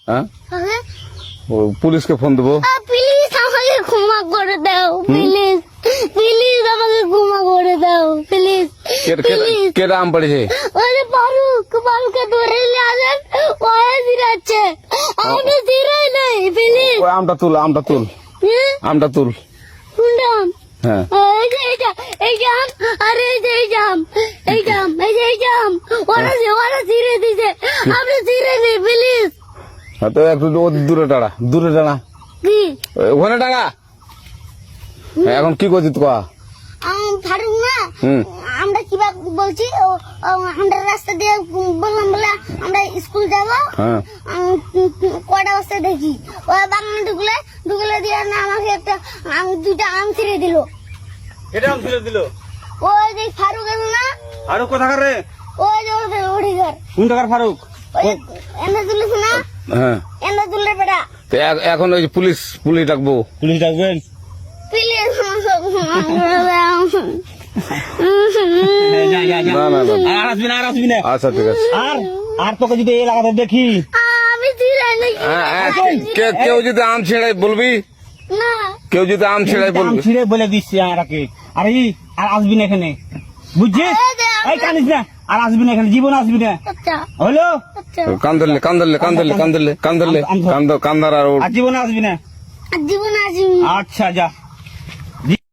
হ্যাঁ কাকে? ও পুলিশকে ফোন দেবো। প্লিজ আমাকে ক্ষমা করে দাও, প্লিজ প্লিজ আমাকে ক্ষমা করে দাও, প্লিজ প্লিজ। কেটা আম পড়েছে? ওই যে ফারুককে ধরে নিয়ে আসেন, ওই জিরাচ্ছে, আমি জিরাই নাই, প্লিজ। ওই আমটা তুল, আমটা তুল, আমটা তুল। কোনটা আম? হ্যাঁ এই যে এই জাম, আরে এই যে এই জাম, এই জাম, এই যে এই জাম, ওরা জিরে দিছে, আপনি জিরে নেই, প্লিজ। হ্যাঁ, তো একটু দূরে টাড়া, দূরে টাড়া, কি ওখানে টাড়া। এখন কি করছিস কয়া? ফারুক না, হুম। আমরা কিভাবে বলছি, আমরা রাস্তা দিয়ে বললাম বলে আমরা স্কুল যাবো, হ্যাঁ কটা বাজতে দেখি ওই বাগানে ঢুকলে দিয়ে না আমাকে একটা দুইটা আম ছিঁড়ে দিল। এটা আম ছিল দিল। ওই যে ফারুক এলো না, ফারুক কোথাকার রে? ওই যে ওদের ওড়িঘর, কোন টাকার ফারুক? ওই এনে তুলিস না, হ্যাঁ। এনে তুললে বেটা, তো এখন ওই যে পুলিশ ডাকবো। পুলিশ ডাকবেন? প্লিজ না না না, আর আসবি না, আর আসবি না। আচ্ছা ঠিক আছে। আর তোকে যদি এই লাগাতে দেখি, আমি ছিঁড়াই নাকি কেউ যদি আম ছেড়াই বলবি, না, কেউ যদি আম ছেড়াই আম বলবি। ছিঁড়ে বলে দিচ্ছি আমাকে। আর আসবি না এখানে, বুঝছিস? এই কানিস না, আর আসবি না এখানে, জীবন আসবি না, আচ্ছা হলো? আচ্ছা, কান্দার আর আর জীবনে আসবি না। জীবন আসবি। আচ্ছা যা।